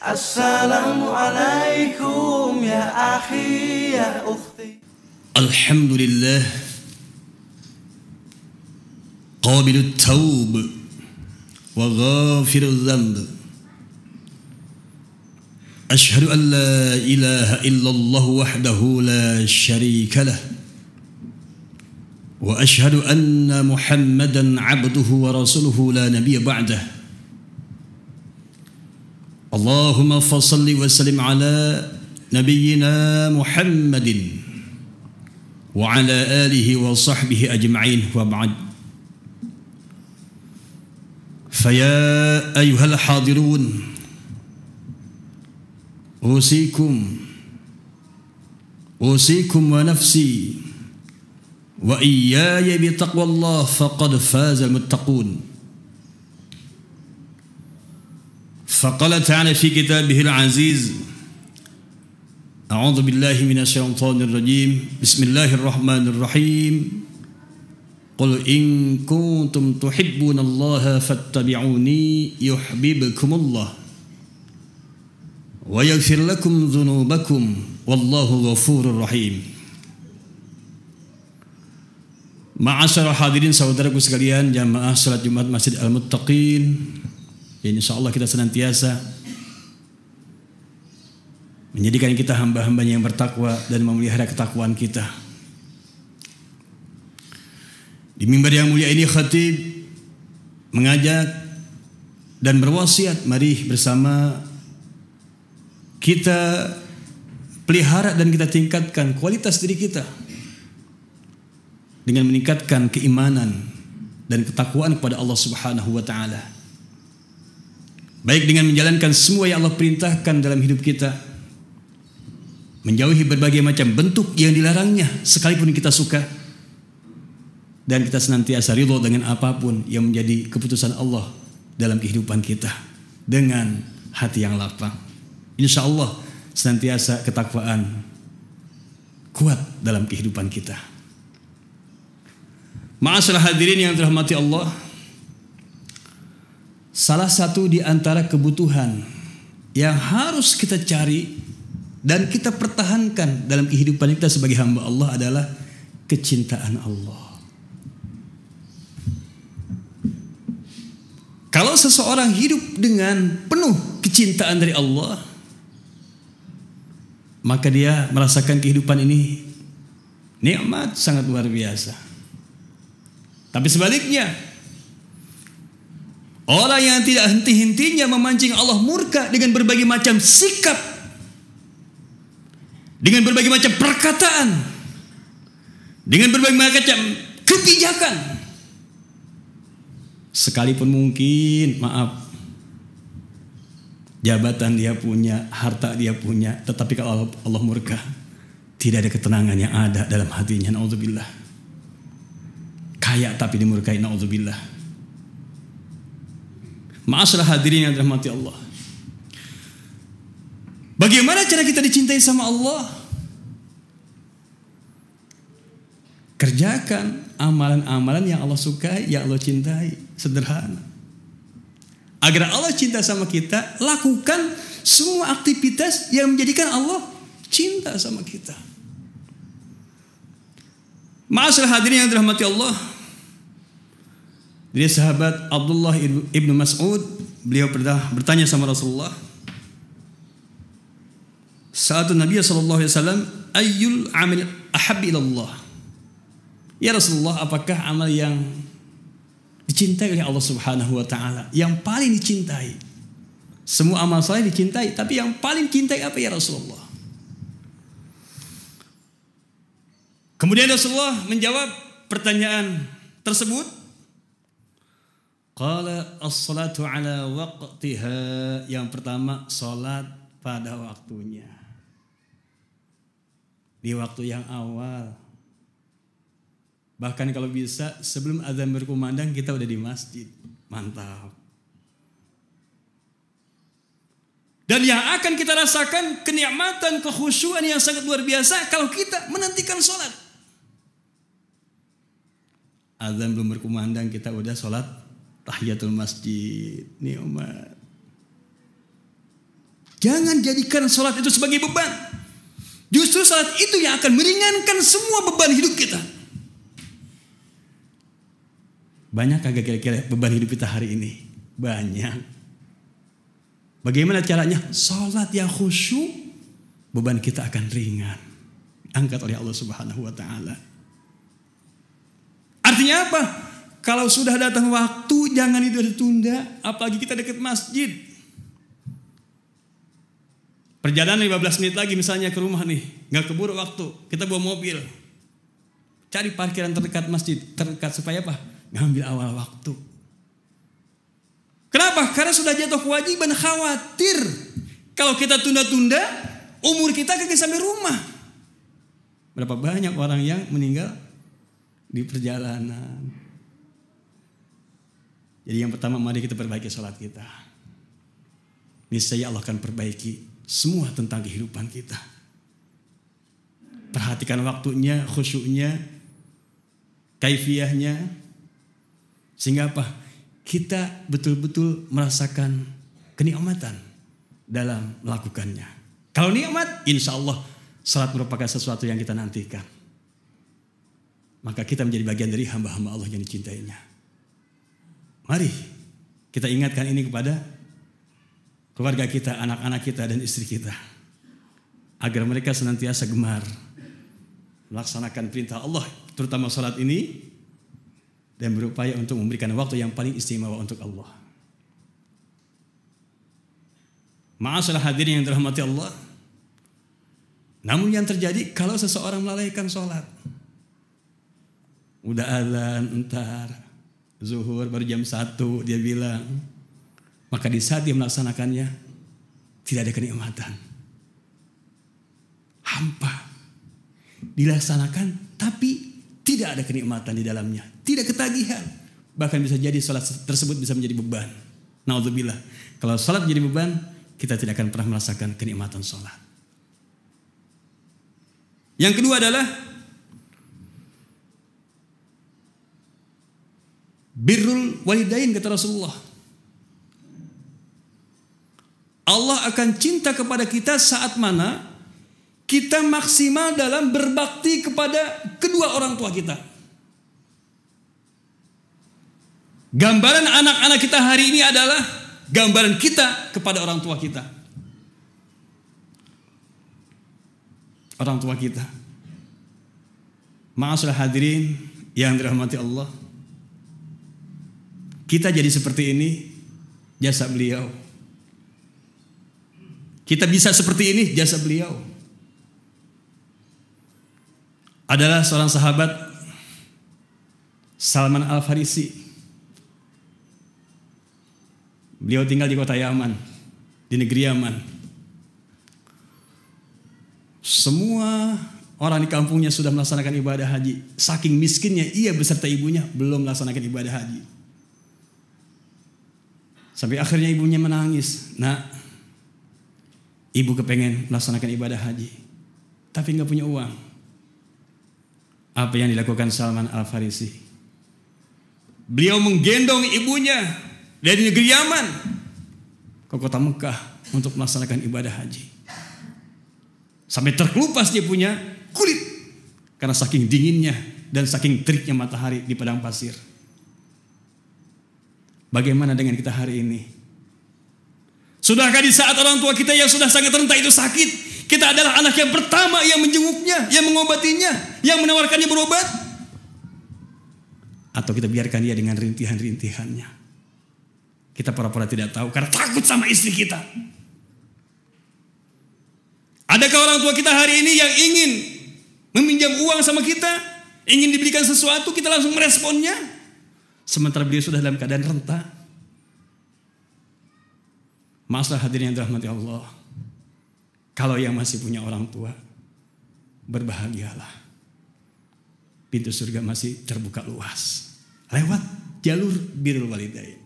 Assalamualaikum ya akhi ya ukhti. Alhamdulillah qabilut taub wa ghafirudz dzamb. Ashhadu an la ilaha illallah wahdahu la syarika lah wa ashhadu anna Muhammadan abduhu wa rasuluhu la nabiyya ba'dah. Allahumma fassalli wa sallim ala nabiyyina Muhammadin wa ala alihi wa sahbihi ajma'in wa ba'd. Faya ayyuhal hadirun, usikum wa nafsi wa iyaya bi taqwallah faqad fazal muttaqun. فقال تعالى في كتابه العزيز: أعوذ بالله من الشيطان الرجيم بسم الله الرحمن الرحيم قل إن كنتم تحبون الله فاتبعوني يحببكم الله ويغفر لكم ذنوبكم والله غفور رحيم. Ma'asyarul hadirin, saudaraku sekalian, jamaah salat Jumat Masjid Al-Muttaqin, insyaallah kita senantiasa menjadikan kita hamba-hambanya yang bertakwa dan memelihara ketakwaan kita. Di mimbar yang mulia ini khatib mengajak dan berwasiat, mari bersama kita pelihara dan kita tingkatkan kualitas diri kita dengan meningkatkan keimanan dan ketakwaan kepada Allah Subhanahu wa taala. Baik dengan menjalankan semua yang Allah perintahkan dalam hidup kita, menjauhi berbagai macam bentuk yang dilarangnya sekalipun kita suka, dan kita senantiasa ridho dengan apapun yang menjadi keputusan Allah dalam kehidupan kita dengan hati yang lapang. Insya Allah senantiasa ketakwaan kuat dalam kehidupan kita. Ma'asyiral hadirin yang dirahmati Allah, salah satu di antara kebutuhan yang harus kita cari dan kita pertahankan dalam kehidupan kita sebagai hamba Allah adalah kecintaan Allah. Kalau seseorang hidup dengan penuh kecintaan dari Allah, maka dia merasakan kehidupan ini nikmat sangat luar biasa. Tapi sebaliknya, orang yang tidak henti-hentinya memancing Allah murka dengan berbagai macam sikap, dengan berbagai macam perkataan, dengan berbagai macam kebijakan, sekalipun mungkin, maaf, jabatan dia punya, harta dia punya, tetapi kalau Allah murka, tidak ada ketenangan yang ada dalam hatinya. Na'udzubillah. Kaya tapi dimurkai, na'udzubillah. Ma'asyiral hadirin yang dirahmati Allah, bagaimana cara kita dicintai sama Allah? Kerjakan amalan-amalan yang Allah sukai, yang Allah cintai. Sederhana. Agar Allah cinta sama kita, lakukan semua aktivitas yang menjadikan Allah cinta sama kita. Ma'asyiral hadirin yang dirahmati Allah, dari sahabat Abdullah ibnu Mas'ud, beliau pernah bertanya sama Rasulullah saat Nabi sallallahu alaihi wasallam, ayyul amal ahabbi ilallah? Ya Rasulullah, apakah amal yang dicintai oleh Allah Subhanahu wa taala, yang paling dicintai? Semua amal saleh dicintai, tapi yang paling cintai apa ya Rasulullah? Kemudian Rasulullah menjawab pertanyaan tersebut, qala as-salatu ala waqtiha. Yang pertama, salat pada waktunya, di waktu yang awal. Bahkan kalau bisa sebelum azan berkumandang kita udah di masjid. Mantap. Dan yang akan kita rasakan kenikmatan, kekhusyuan yang sangat luar biasa kalau kita menantikan sholat. Azan belum berkumandang kita udah sholat tahiyatul masjid. Nikmat. Jangan jadikan sholat itu sebagai beban. Justru sholat itu yang akan meringankan semua beban hidup kita. Banyak kagak kira-kira beban hidup kita hari ini? Banyak. Bagaimana caranya? Sholat yang khusyuk, beban kita akan ringan. Angkat oleh Allah Subhanahu wa Ta'ala. Artinya apa? Kalau sudah datang waktu, jangan itu ditunda. Apalagi kita dekat masjid. Perjalanan 15 menit lagi misalnya ke rumah nih. Gak keburu waktu. Kita bawa mobil. Cari parkiran terdekat masjid. Terdekat supaya apa? Ngambil awal waktu. Kenapa? Karena sudah jatuh kewajiban, khawatir. Kalau kita tunda-tunda, umur kita kagak sampai rumah. Berapa banyak orang yang meninggal di perjalanan. Jadi yang pertama, mari kita perbaiki sholat kita. Niscaya Allah akan perbaiki semua tentang kehidupan kita. Perhatikan waktunya, khusyuknya, kaifiyahnya. Sehingga apa? Kita betul-betul merasakan kenikmatan dalam melakukannya. Kalau nikmat, insya Allah salat merupakan sesuatu yang kita nantikan. Maka kita menjadi bagian dari hamba-hamba Allah yang dicintainya. Mari kita ingatkan ini kepada keluarga kita, anak-anak kita dan istri kita. Agar mereka senantiasa gemar melaksanakan perintah Allah, terutama salat ini. Dan berupaya untuk memberikan waktu yang paling istimewa untuk Allah. Ma'asyiral hadirin yang dirahmati Allah. Namun yang terjadi kalau seseorang melalaikan sholat. Udah azan, entar zuhur baru jam 1 dia bilang. Maka di saat dia melaksanakannya tidak ada kenikmatan. Hampa. Dilaksanakan tapi tidak ada kenikmatan di dalamnya. Tidak ketagihan. Bahkan bisa jadi sholat tersebut bisa menjadi beban. Naudzubillah. Kalau sholat menjadi beban, kita tidak akan pernah merasakan kenikmatan sholat. Yang kedua adalah birrul walidain, kata Rasulullah. Allah akan cinta kepada kita saat mana kita maksimal dalam berbakti kepada kedua orang tua kita. Gambaran anak-anak kita hari ini adalah gambaran kita kepada orang tua kita. Orang tua kita. Ma'asyiral hadirin yang dirahmati Allah. Kita jadi seperti ini jasa beliau. Kita bisa seperti ini jasa beliau. Adalah seorang sahabat Salman Al-Farisi. Beliau tinggal di kota Yaman, di negeri Yaman. Semua orang di kampungnya sudah melaksanakan ibadah haji. Saking miskinnya ia beserta ibunya belum melaksanakan ibadah haji. Sampai akhirnya ibunya menangis. Nak, ibu kepengen melaksanakan ibadah haji, tapi gak punya uang. Apa yang dilakukan Salman Al-Farisi? Beliau menggendong ibunya dari negeri Yaman ke kota Mekah untuk melaksanakan ibadah haji. Sampai terkelupas dia punya kulit karena saking dinginnya dan saking teriknya matahari di padang pasir. Bagaimana dengan kita hari ini? Sudahkah di saat orang tua kita yang sudah sangat renta itu sakit, kita adalah anak yang pertama yang menjenguknya, yang mengobatinya, yang menawarkannya berobat? Atau kita biarkan dia dengan rintihan-rintihannya? Kita pura-pura tidak tahu karena takut sama istri kita. Adakah orang tua kita hari ini yang ingin meminjam uang sama kita, ingin diberikan sesuatu, kita langsung meresponnya, sementara beliau sudah dalam keadaan renta? Masalah hadirin yang dirahmati Allah, kalau yang masih punya orang tua, berbahagialah. Pintu surga masih terbuka luas lewat jalur birrul walidain.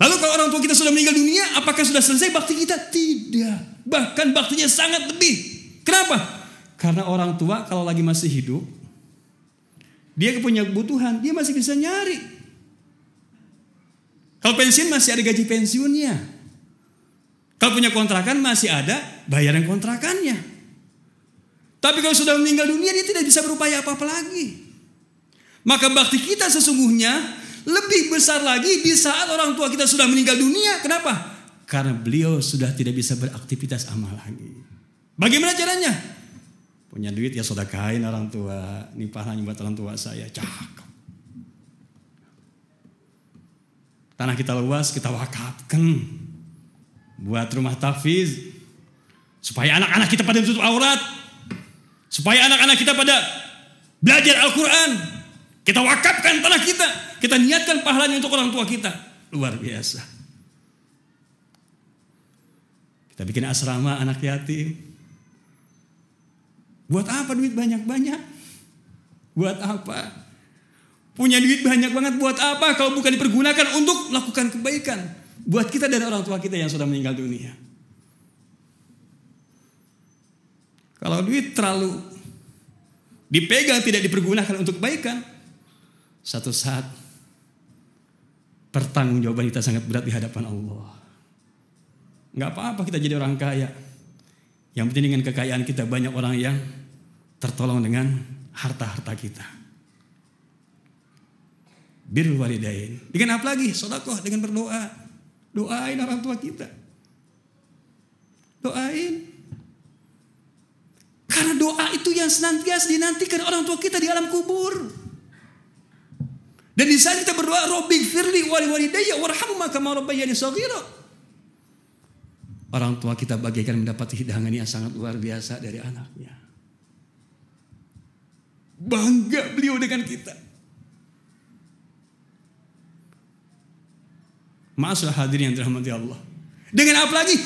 Lalu kalau orang tua kita sudah meninggal dunia, apakah sudah selesai bakti kita? Tidak. Bahkan baktinya sangat lebih. Kenapa? Karena orang tua kalau lagi masih hidup, dia punya kebutuhan, dia masih bisa nyari. Kalau pensiun masih ada gaji pensiunnya. Kalau punya kontrakan masih ada bayaran kontrakannya. Tapi kalau sudah meninggal dunia dia tidak bisa berupaya apa-apa lagi. Maka bakti kita sesungguhnya lebih besar lagi di saat orang tua kita sudah meninggal dunia. Kenapa? Karena beliau sudah tidak bisa beraktivitas amal lagi. Bagaimana caranya? Punya duit ya sedekahin orang tua. Ini pahalanya buat orang tua saya. Cakep. Tanah kita luas kita wakafkan buat rumah tahfiz. Supaya anak-anak kita pada tutup aurat. Supaya anak-anak kita pada belajar Al-Quran. Kita wakafkan tanah kita. Kita niatkan pahalanya untuk orang tua kita. Luar biasa. Kita bikin asrama anak yatim. Buat apa duit banyak-banyak? Buat apa? Punya duit banyak banget buat apa? Kalau bukan dipergunakan untuk melakukan kebaikan. Buat kita dan orang tua kita yang sudah meninggal dunia. Kalau duit terlalu dipegang tidak dipergunakan untuk kebaikan, satu saat pertanggungjawaban kita sangat berat di hadapan Allah. Enggak apa-apa kita jadi orang kaya. Yang penting dengan kekayaan kita banyak orang yang tertolong dengan harta-harta kita. Birrul walidain. Dengan apa lagi? Sedekah, dengan berdoa. Doain orang tua kita. Doain. Karena doa itu yang senantiasa dinantikan orang tua kita di alam kubur. Dan di saat kita berdoa, Rabbighfirli wa liwalidayya warhamhuma kama rabbayani shaghira. Orang tua kita bagaikan mendapat hidangan yang sangat luar biasa dari anaknya. Bangga beliau dengan kita. Masalah hadirin yang dirahmati Allah. Dengan apa lagi?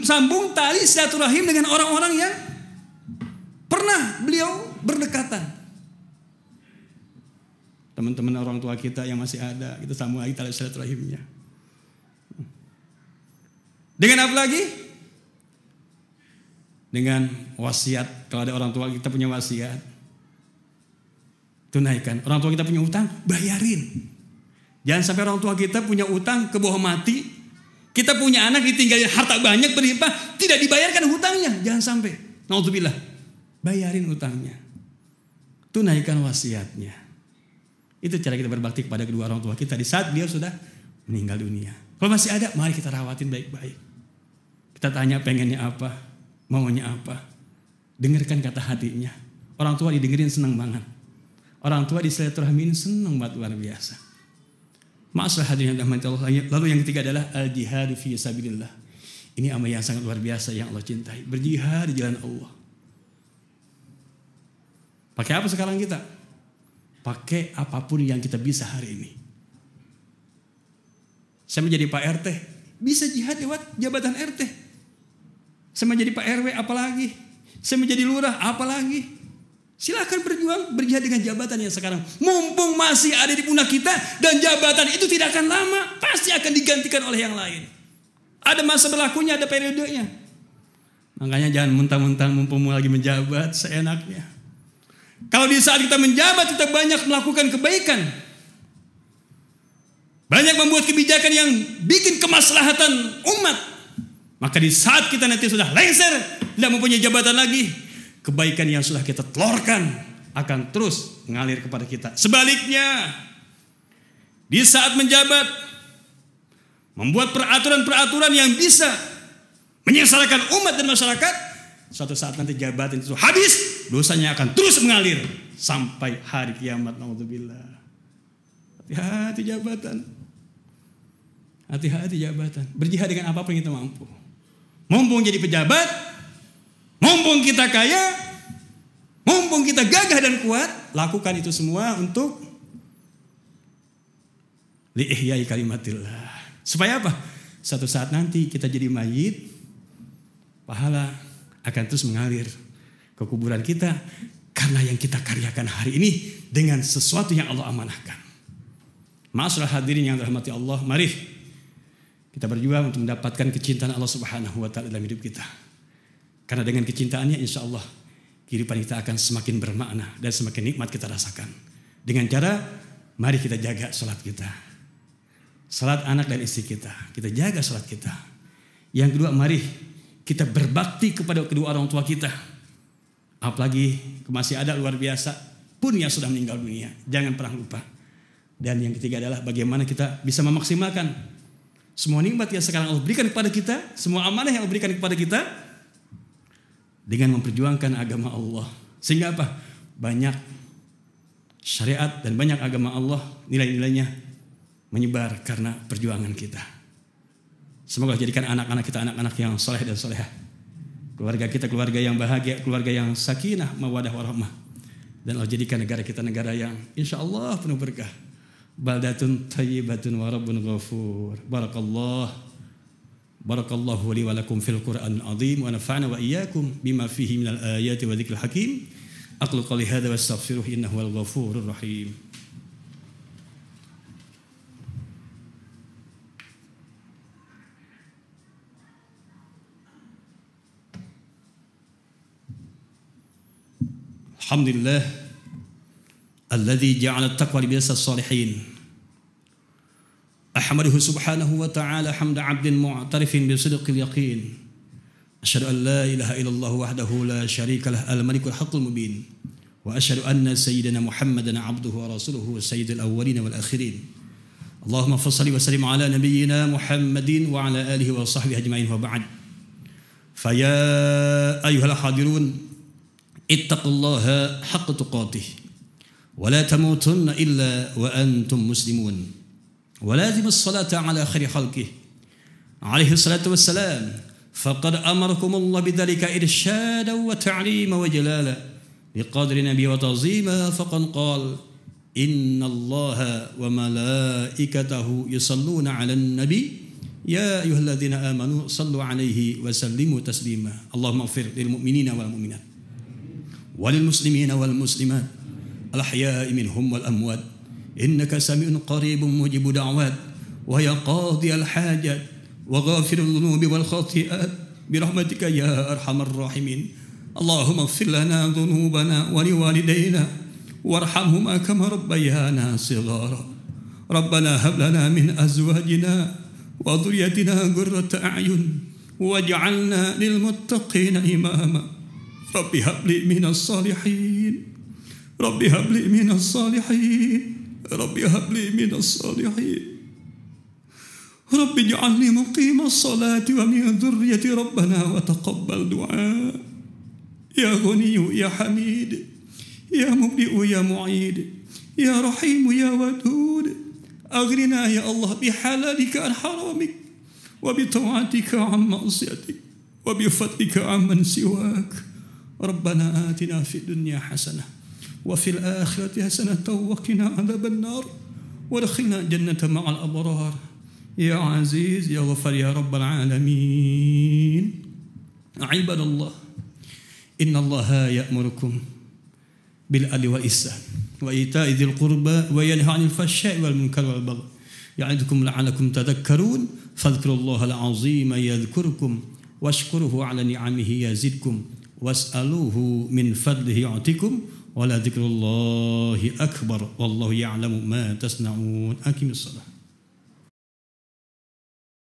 Sambung tali silaturahim dengan orang-orang yang pernah beliau berdekatan. Teman-teman orang tua kita yang masih ada, kita sambung lagi tali silaturahimnya. Dengan apa lagi? Dengan wasiat. Kalau ada orang tua kita punya wasiat, tunaikan. Orang tua kita punya utang, bayarin. Jangan sampai orang tua kita punya utang ke bawah mati. Kita punya anak ditinggalin harta banyak berlimpah, tidak dibayarkan hutangnya. Jangan sampai. Naudzubillah. Bayarin utangnya. Tunaikan wasiatnya. Itu cara kita berbakti kepada kedua orang tua kita di saat dia sudah meninggal dunia. Kalau masih ada, mari kita rawatin baik-baik. Kita tanya pengennya apa, maunya apa. Dengarkan kata hatinya. Orang tua didengerin senang banget. Orang tua disilaturahmin senang banget, luar biasa. Masalah hadirin yang dirahmati Allah. Lalu yang ketiga adalah al-jihadu fi sabilillah. Ini amal yang sangat luar biasa yang Allah cintai. Berjihad di jalan Allah. Pakai apa sekarang kita? Pakai apapun yang kita bisa hari ini. Saya menjadi Pak RT, bisa jihad lewat jabatan RT. Saya menjadi Pak RW, apalagi. Saya menjadi lurah, apalagi. Silakan berjuang, berjihad dengan jabatan yang sekarang. Mumpung masih ada di pundak kita dan jabatan itu tidak akan lama, pasti akan digantikan oleh yang lain. Ada masa berlakunya, ada periodenya. Makanya jangan mentang-mentang mumpung lagi menjabat seenaknya. Kalau di saat kita menjabat kita banyak melakukan kebaikan, banyak membuat kebijakan yang bikin kemaslahatan umat, maka di saat kita nanti sudah lengser, tidak mempunyai jabatan lagi, kebaikan yang sudah kita telurkan akan terus mengalir kepada kita. Sebaliknya, di saat menjabat, membuat peraturan-peraturan yang bisa menyengsarakan umat dan masyarakat, suatu saat nanti jabatan itu habis, dosanya akan terus mengalir sampai hari kiamat. Naudzubillah. Hati-hati jabatan. Hati-hati jabatan. Berjihad dengan apapun yang kita mampu. Mumpung jadi pejabat, mumpung kita kaya, mumpung kita gagah dan kuat, lakukan itu semua untuk li'ihyai kalimatillah. Supaya apa? Suatu saat nanti kita jadi mayit, pahala akan terus mengalir ke kuburan kita karena yang kita karyakan hari ini dengan sesuatu yang Allah amanahkan. Ma'asyiral hadirin yang dirahmati Allah, mari kita berjuang untuk mendapatkan kecintaan Allah Subhanahu wa taala dalam hidup kita. Karena dengan kecintaannya insya Allah kehidupan kita akan semakin bermakna dan semakin nikmat kita rasakan. Dengan cara mari kita jaga salat kita. Salat anak dan istri kita, kita jaga salat kita. Yang kedua, mari kita berbakti kepada kedua orang tua kita. Apalagi masih ada luar biasa pun yang sudah meninggal dunia. Jangan pernah lupa. Dan yang ketiga adalah bagaimana kita bisa memaksimalkan semua nikmat yang sekarang Allah berikan kepada kita, semua amanah yang Allah berikan kepada kita, dengan memperjuangkan agama Allah. Sehingga apa? Banyak syariat dan banyak agama Allah, nilai-nilainya menyebar karena perjuangan kita. Semoga jadikan anak-anak kita anak-anak yang soleh dan solehah. Keluarga kita keluarga yang bahagia, keluarga yang sakinah, mawadah warahmah. Dan Allah jadikan negara kita negara yang insya Allah penuh berkah. Baldatun thayyibatun wa rabbun ghafur. Barakallahu li wa lakum fil Qur'anil azim wa nafa'na wa iyyakum bima fihi minal ayati wa dzikril hakim. Aqulu qali hadza wa astaghfiruhu innahu wal ghafurur rahim. Alhamdulillah alladzi ja'ala at-taqwa libasas salihin. Ahmaduhu subhanahu wa ta'ala hamda 'abdin mu'tarifin bi sidqil yaqin. Asyhadu an la ilaha illallah wahdahu la syarika lah al-malikul haqqul mubin. Wa asyhadu anna sayyidina Muhammadan 'abduhu wa rasuluhu sayyidul awwalin wal akhirin. Allahumma shalli wa sallim ala nabiyyina Muhammadin wa ala alihi wa sahbihi ajma'in wa ba'd. Fa ya ayyuhal hadirun ittaqullaha haqqa tuqatih wa la tamutunna illa wa antum muslimun wa lazimus salata ala khairi khalqih alaihi salatu wassalam faqad amarakumullah bidzalika irsyada wa ta'lima wa jalala biqadri nabiy wa ta'zima faqad qala innallaha wa malaikatahu yusalluna 'alan nabi ya ayyuhalladzina amanu sallu 'alaihi wa sallimu taslima Allahumma ighfir lil mu'minina wal mu'minat وللمسلمين والمسلمات الأحياء منهم والأموات إنك سميع قريب مجيب دعوات ويا قاضي الحاجات وغافر الذنوب والخطيئات برحمتك يا أرحم الراحمين اللهم اغفر لنا ذنوبنا ولوالدينا وارحمهما كما ربيانا صغارا ربنا هب لنا من أزواجنا وذريتنا قرة أعين واجعلنا للمتقين إماما رب هب لي من الصالحين رب هب لي من الصالحين رب هب لي من الصالحين رب اجعلني مقيم الصلاة ومن ذريتي ربنا وتقبل دعاء يا غني يا حميد يا مبدئ يا معيد يا رحيم يا ودود أغننا يا الله بحلالك عن حرامك وبطاعتك عن معصيتك وبفضلك عمن سواك ربنا آتنا في الدنيا حسنة وفي الآخرة حسنة وقنا عذاب النار وادخلنا جنة مع الأبرار يا عزيز يا غفار يا رب العالمين عباد الله إن الله يأمركم بالعدل والإحسان وإيتاء ذي القربى وينهى عن الفحشاء والمنكر والبغي يعظكم لعلكم تذكرون فاذكروا الله العظيم يذكركم واشكروه على نعمه يزدكم was'aluhu min fadlihi yu'tikum wa la dzikrullahi akbar wallahu ya'lamu ma tasna'un. Aqimissalah.